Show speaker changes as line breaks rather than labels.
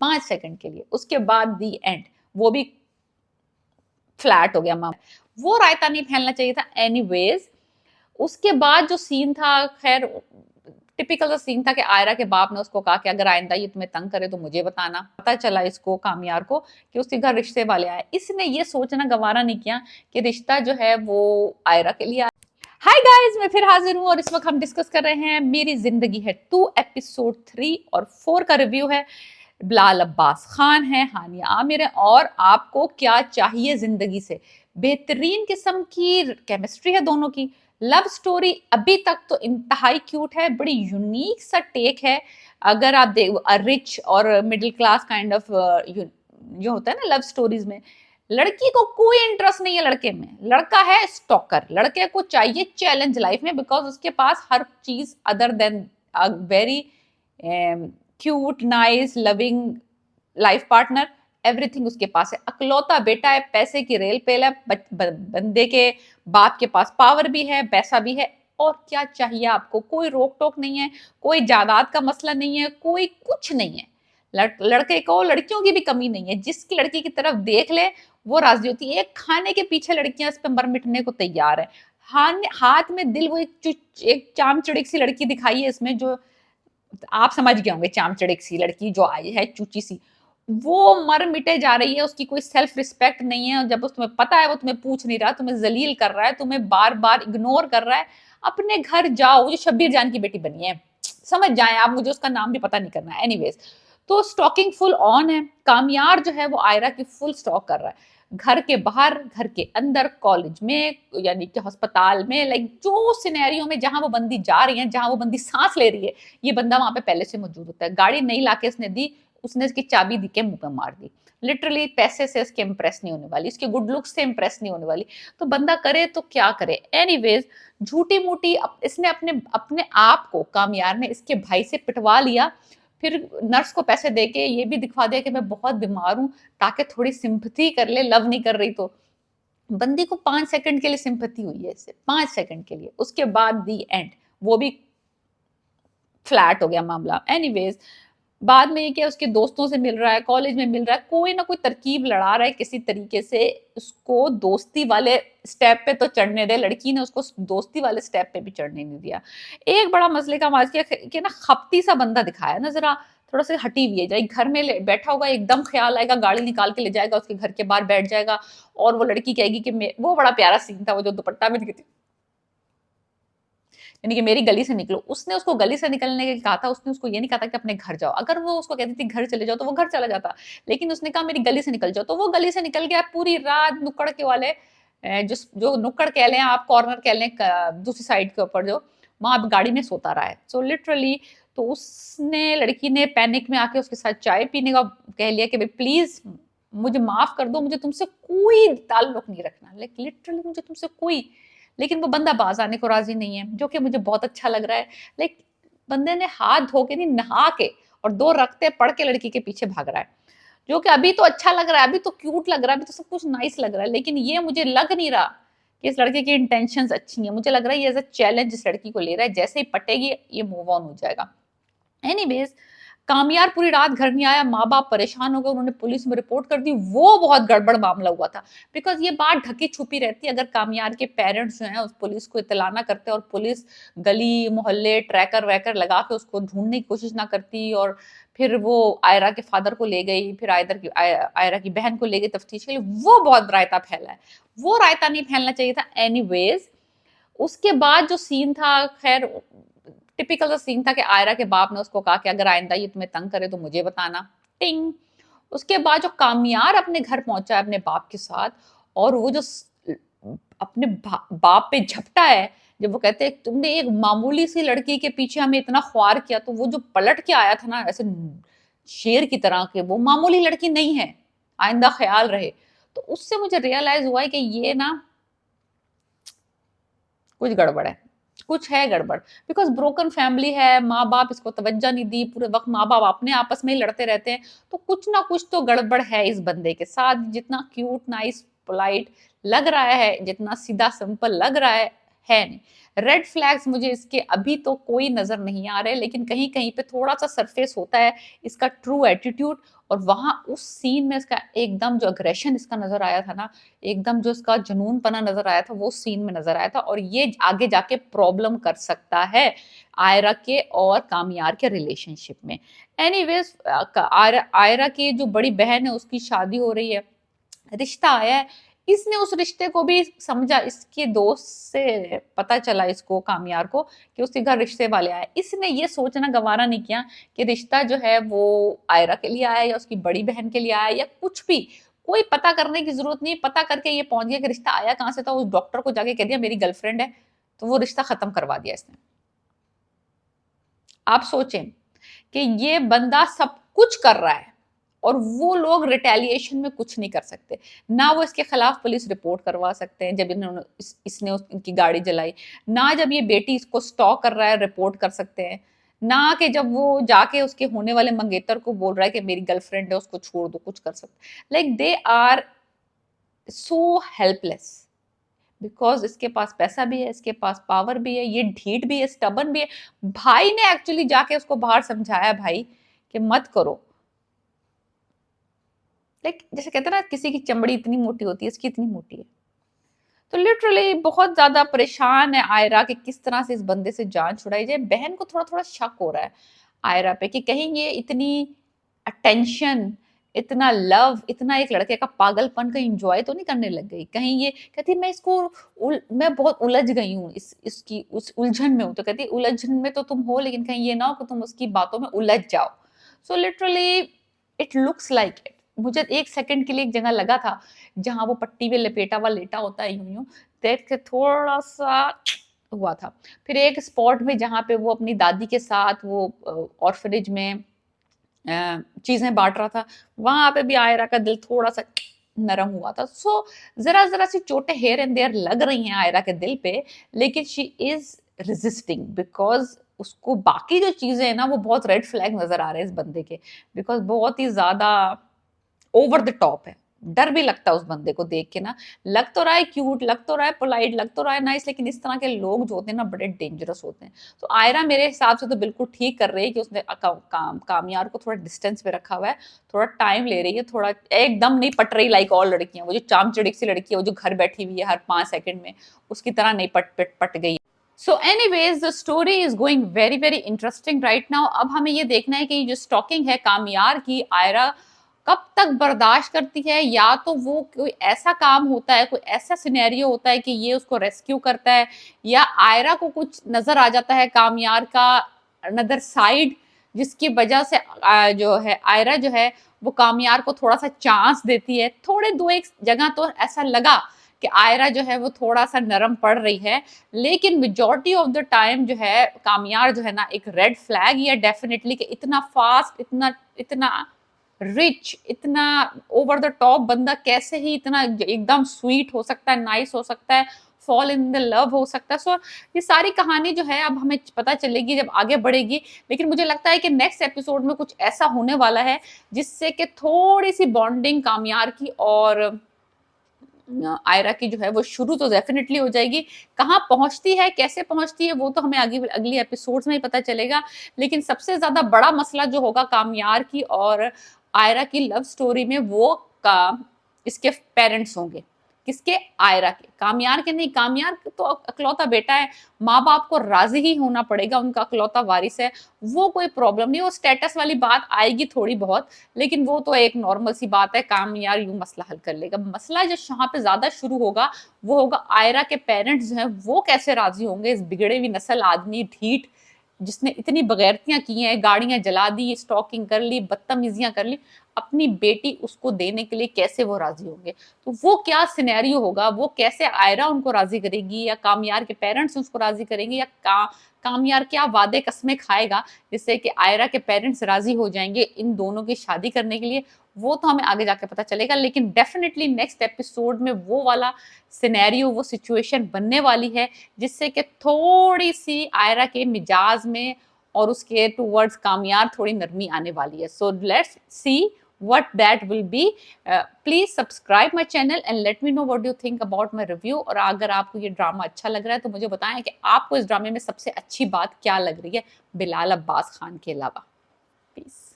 5 second के लिए, उसके बाद दी एंड, वो भी फ्लैट हो गया मामला। वो रायता नहीं फैलना चाहिए था। एनीवेज, उसके बाद जो सीन था, खैर टिपिकल सा सीन था कि आयरा के बाप ने उसको कहा कि अगर आइंदा ये तुम्हें तंग करे तो मुझे बताना। पता चला इसको, कामयार को, कि उसके घर रिश्ते वाले आए। इसने ये सोचना गवारा नहीं किया कि रिश्ता जो है वो आयरा के लिए। हाय गाइस, मैं फिर हाजिर हूँ और इस वक्त हम डिस्कस कर रहे हैं मेरी जिंदगी है 2 एपिसोड 3 और 4 का रिव्यू है। बिलाल अब्बास खान है, हानिया आमिर है, और आपको क्या चाहिए जिंदगी से। बेहतरीन किस्म की केमिस्ट्री है दोनों की। लव स्टोरी अभी तक तो इंतहाई क्यूट है, बड़ी यूनिक सा टेक है। अगर आप देख रिच और मिडिल क्लास काइंड ऑफ जो होता है ना लव स्टोरीज में, लड़की को कोई इंटरेस्ट नहीं है लड़के में, लड़का है स्टॉकर। लड़के को चाहिए चैलेंज लाइफ में, बिकॉज उसके पास हर चीज other than a very cute nice loving life partner, everything उसके पास है। अकलौता बेटा है, पैसे की रेल पेल है, बंदे के बाप के पास पावर भी है, पैसा भी है। और क्या चाहिए आपको? कोई रोक टोक नहीं है, कोई जायदाद का मसला नहीं है, कोई कुछ नहीं है। लड़के को लड़कियों की भी कमी नहीं है, जिसकी लड़की की तरफ देख ले वो राजी होती है। एक खाने के पीछे लड़कियां इस पे मर मिटने को तैयार है। हाथ में दिल, वो एक चाम चड़िक सी लड़की दिखाई है इसमें, जो आप समझ गए होंगे, चाम चड़िक सी लड़की जो आई है, चूची सी, वो मर मिटे जा रही है। उसकी कोई सेल्फ रिस्पेक्ट नहीं है। जब तुम्हें पता है वो तुम्हें पूछ नहीं रहा, तुम्हें जलील कर रहा है, तुम्हें बार बार इग्नोर कर रहा है, अपने घर जाओ। जो शब्बीर जान की बेटी बनी है, समझ जाए आप, मुझे उसका नाम भी पता नहीं करना है। एनीवेज, तो स्टॉकिंग फुल ऑन है। कामयार जो है वो आयरा की फुल स्टॉक कर रहा है, घर के बाहर, घर के अंदर, कॉलेज में, यानी कि अस्पताल में, लाइक जो सिनेरियो में जहां वो बंदी जा रही है, जहां वो बंदी सांस ले रही है, ये बंदा वहां पे पहले से मौजूद होता है। गाड़ी नहीं लाके इसने दी, उसने इसकी चाबी दी के मुंह पे मार दी। लिटरली पैसे से इसके इंप्रेस नहीं होने वाली, इसके गुड लुक्स से इंप्रेस नहीं होने वाली, तो बंदा करे तो क्या करे। एनीवेज, झूठी मूठी इसने अपने अपने आप को, कामयार ने, इसके भाई से पिटवा लिया। फिर नर्स को पैसे देके ये भी दिखवा दिया कि मैं बहुत बीमार हूं, ताकि थोड़ी सिंपथी कर ले। लव नहीं कर रही तो बंदी को 5 सेकंड के लिए सिंपथी हुई है इससे, 5 सेकंड के लिए, उसके बाद दी एंड, वो भी फ्लैट हो गया मामला। एनीवेज, बाद में ये क्या, उसके दोस्तों से मिल रहा है, कॉलेज में मिल रहा है, कोई ना कोई तरकीब लड़ा रहा है किसी तरीके से उसको दोस्ती वाले स्टेप पे तो चढ़ने दे। लड़की ने उसको दोस्ती वाले स्टेप पे भी चढ़ने नहीं दिया। एक बड़ा मसले का माज किया कि ना, खपती सा बंदा दिखाया ना, जरा थोड़ा सा हटी हुई है। जाए घर में बैठा होगा, एकदम ख्याल आएगा, गाड़ी निकाल के ले जाएगा, उसके घर के बाहर बैठ जाएगा, और वो लड़की कहेगी कि वो बड़ा प्यारा सीन था, वो जो दुपट्टा में दिखती, यानी कि मेरी गली से निकलो। उसने उसको गली से निकलने के लिए कहा था, उसने उसको ये नहीं कहा था कि अपने घर जाओ। अगर वो उसको कहती थी घर चले जाओ तो वो घर चला जाता, लेकिन उसने कहा मेरी गली से निकल जाओ, तो वो गली से निकल गया। पूरी रात नुक्कड़ के वाले, जो जो नुक्कड़ कह लें आप, कॉर्नर कह लें, दूसरी साइड के ऊपर, जो वहां गाड़ी में सोता रहा है। सो लिटरली, तो उसने, लड़की ने पैनिक में आके उसके साथ चाय पीने का कह लिया कि भाई प्लीज मुझे माफ कर दो, मुझे तुमसे कोई ताल्लुक नहीं रखना, लाइक लिटरली मुझे तुमसे कोई। लेकिन वो बंदा बाज आने को राजी नहीं है, जो कि मुझे बहुत अच्छा लग रहा है। लाइक बंदे ने हाथ धो के नहीं, नहा के और 2 रखते पढ़ के लड़की के पीछे भाग रहा है, जो कि अभी तो अच्छा लग रहा है, अभी तो क्यूट लग रहा है, अभी तो सब कुछ नाइस लग रहा है। लेकिन ये मुझे लग नहीं रहा कि इस लड़के की इंटेंशंस अच्छी हैं। मुझे लग रहा है ये एज अ चैलेंज इस लड़की को ले रहा है, जैसे ही पटेगी ये मूव ऑन हो जाएगा। एनीवेज, कामयार पूरी रात घर नहीं आया, माँ बाप परेशान हो गए, उन्होंने पुलिस में रिपोर्ट कर दी। वो बहुत गड़बड़ मामला हुआ था, बिकॉज ये बात ढकी छुपी रहती है। अगर कामयार के पेरेंट्स जो हैं उस पुलिस को इत्तला ना करते, और पुलिस गली मोहल्ले ट्रैकर वैकर लगा के उसको ढूंढने की कोशिश ना करती, और फिर वो आयरा के फादर को ले गई, फिर आयरा की बहन को ले गई तफ्तीश के लिए, वो बहुत रायता फैला है। वो रायता नहीं फैलना चाहिए था। एनीवेज, उसके बाद जो सीन था, खैर टिपिकल सा सीन था कि आयरा के बाप ने उसको कहा कि अगर आइंदा ये तुम्हें तंग करे तो मुझे बताना। टिंग। उसके बाद जो कामयार अपने घर पहुंचा है अपने बाप के साथ, और वो जो अपने बाप पे झपटा है, जब वो कहते हैं तुमने एक मामूली सी लड़की के पीछे हमें इतना ख्वार किया, तो वो जो पलट के आया था ना ऐसे शेर की तरह के, वो मामूली लड़की नहीं है, आइंदा ख्याल रहे। तो उससे मुझे रियलाइज हुआ है कि ये ना कुछ गड़बड़ है, कुछ है गड़बड़। बिकॉज ब्रोकन फैमिली है, माँ बाप इसको तवज्जो नहीं दी, पूरे वक्त माँ बाप अपने आपस में ही लड़ते रहते हैं, तो कुछ ना कुछ तो गड़बड़ है इस बंदे के साथ। जितना क्यूट नाइस पोलाइट लग रहा है, जितना सीधा सिंपल लग रहा है है नहीं। रेड फ्लैग्स मुझे इसके अभी तो कोई नजर नहीं आ रहे, लेकिन कहीं कहीं पे थोड़ा सा सरफेस होता है इसका ट्रू एटीट्यूड। और वहां उस सीन में इसका एकदम जो अग्रेशन इसका नजर आया था ना, एकदम जो इसका जुनूनपना नजर आया था, वो सीन में नजर आया था। और ये आगे जाके प्रॉब्लम कर सकता है आयरा के और कामयार के रिलेशनशिप में। एनीवेज, आयरा की जो बड़ी बहन है उसकी शादी हो रही है, रिश्ता आया है, इसने उस रिश्ते को भी समझा, इसके दोस्त से पता चला इसको, कामयार को, कि उसके घर रिश्ते वाले आए। इसने ये सोचना गवारा नहीं किया कि रिश्ता जो है वो आयरा के लिए आया या उसकी बड़ी बहन के लिए आया या कुछ भी। कोई पता करने की जरूरत नहीं, पता करके ये पहुंच गया कि रिश्ता आया कहां से था। उस डॉक्टर को जाके कह दिया मेरी गर्लफ्रेंड है, तो वो रिश्ता खत्म करवा दिया इसने। आप सोचें कि ये बंदा सब कुछ कर रहा है और वो लोग रिटेलिएशन में कुछ नहीं कर सकते। ना वो इसके खिलाफ पुलिस रिपोर्ट करवा सकते हैं जब इन्होंने इसने इनकी गाड़ी जलाई, ना जब ये बेटी इसको स्टॉक कर रहा है रिपोर्ट कर सकते हैं, ना कि जब वो जाके उसके होने वाले मंगेतर को बोल रहा है कि मेरी गर्लफ्रेंड है उसको छोड़ दो, कुछ कर सकते। Like they are so helpless, because इसके पास पैसा भी है, इसके पास पावर भी है, ये ढीठ भी है, स्टबन भी है। भाई ने एक्चुअली जाके उसको बाहर समझाया भाई कि मत करो। लाइक जैसे कहते हैं ना, किसी की चमड़ी इतनी मोटी होती है, इसकी इतनी मोटी है। तो लिटरली बहुत ज्यादा परेशान है आयरा कि किस तरह से इस बंदे से जान छुड़ाई जाए। बहन को थोड़ा थोड़ा शक हो रहा है आयरा पे कि कहीं ये इतनी अटेंशन, इतना लव, इतना एक लड़के का पागलपन का एंजॉय तो नहीं करने लग गई। कहीं ये कहती मैं इसको मैं बहुत उलझ गई हूँ, इसकी उस उलझन में हूँ। तो कहती उलझन में तो तुम हो, लेकिन कहीं ये ना हो कि तुम उसकी बातों में उलझ जाओ। So literally it looks like it. मुझे एक सेकंड के लिए एक जगह लगा था जहां वो पट्टी में लपेटा हुआ लेटा होता है, यूं यूं देख के थोड़ा सा हुआ था। फिर एक स्पॉट में जहां पे वो अपनी दादी के साथ वो ऑर्फनेज में चीजें बांट रहा था, वहां पे भी आयरा का दिल थोड़ा सा नरम हुआ था। सो जरा जरा सी चोटें हेयर एंड देयर लग रही हैं आयरा के दिल पे, लेकिन शी इज रेजिस्टिंग बिकॉज उसको बाकी जो चीजें हैं ना वो बहुत रेड फ्लैग नजर आ रहे हैं इस बंदे के। बिकॉज बहुत ही ज्यादा ओवर द टॉप है। डर भी लगता है उस बंदे को देख के ना। लग तो रहा है क्यूट, लग तो रहा है पोलाइट, लग तो रहा है नाइस, लेकिन इस तरह के लोग जो होते हैं ना बड़े डेंजरस होते हैं। तो आयरा मेरे हिसाब से तो बिल्कुल ठीक कर रही है कि उसने कामयार को थोड़ा डिस्टेंस पे रखा हुआ है, थोड़ा टाइम ले रही है, थोड़ा एकदम नहीं पट रही लाइक और लड़कियां। वो जो चामचड़िक सी लड़की है, वो जो घर बैठी हुई है हर 5 सेकंड में, उसकी तरह नहीं पट गई। So anyways the story is going very very interesting right now. अब हमें ये देखना है कि जो स्टॉकिंग है कामयार की, आयरा कब तक बर्दाश्त करती है। या तो वो कोई ऐसा काम होता है, कोई ऐसा सिनेरियो होता है कि ये उसको रेस्क्यू करता है, या आयरा को कुछ नजर आ जाता है कामयार का अनदर साइड, जिसकी वजह से जो है आयरा जो है वो कामयार को थोड़ा सा चांस देती है। थोड़े दो एक जगह तो ऐसा लगा कि आयरा जो है वो थोड़ा सा नरम पड़ रही है, लेकिन मेजॉरिटी ऑफ द टाइम जो है कामयार जो है ना एक रेड फ्लैग ही है डेफिनेटली, कि इतना फास्ट, इतना इतना रिच, इतना ओवर द टॉप बंदा कैसे ही इतना एकदम स्वीट हो सकता है, नाइस हो सकता है, फॉल इन द लव हो सकता है। सो ये सारी कहानी जो है अब हमें पता चलेगी जब आगे बढ़ेगी। लेकिन मुझे लगता है कि नेक्स्ट एपिसोड में कुछ ऐसा होने वाला है जिससे कि थोड़ी सी बॉन्डिंग कामयार की और आयरा की जो है वो शुरू तो डेफिनेटली हो जाएगी। कहाँ पहुंचती है, कैसे पहुंचती है, वो तो हमें आगे अगली एपिसोड्स में ही पता चलेगा। लेकिन सबसे ज्यादा बड़ा मसला जो होगा कामयार की और आयरा की लव स्टोरी में, वो का इसके पेरेंट्स होंगे। किसके? आयरा के। कामयार के नहीं, कामयार तो अकलौता बेटा है, माँ बाप को राजी ही होना पड़ेगा, उनका अकलौता वारिस है, वो कोई प्रॉब्लम नहीं। वो स्टेटस वाली बात आएगी थोड़ी बहुत, लेकिन वो तो एक नॉर्मल सी बात है, कामयार यूं मसला हल कर लेगा। मसला जो यहाँ पे ज्यादा शुरू होगा वो होगा आयरा के पेरेंट्स जो है वो कैसे राजी होंगे इस बिगड़े हुई नस्ल आदमी ढीठ जिसने इतनी बगैरतियां की हैं, गाड़ियां जला दी, स्टॉकिंग कर ली, बदतमीजियां कर ली, अपनी बेटी उसको देने के लिए कैसे वो राजी होंगे। तो वो क्या सिनेरियो होगा, वो कैसे आयरा उनको राजी करेगी, या कामयार के पेरेंट्स उसको राजी करेंगे, या कामयार क्या वादे कस्में खाएगा जिससे कि आयरा के पेरेंट्स राजी हो जाएंगे इन दोनों की शादी करने के लिए, वो तो हमें आगे जाके पता चलेगा। लेकिन डेफिनेटली नेक्स्ट एपिसोड में वो वाला सिनेरियो, वो सिचुएशन बनने वाली है जिससे कि थोड़ी सी आयरा के मिजाज में और उसके टूवर्ड्स कामयार थोड़ी नरमी आने वाली है। So let's see what that will be. Please subscribe my channel and let me know what you think about my review. और अगर आपको ये ड्रामा अच्छा लग रहा है तो मुझे बताएं कि आपको इस ड्रामे में सबसे अच्छी बात क्या लग रही है बिलाल अब्बास खान के अलावा. Peace.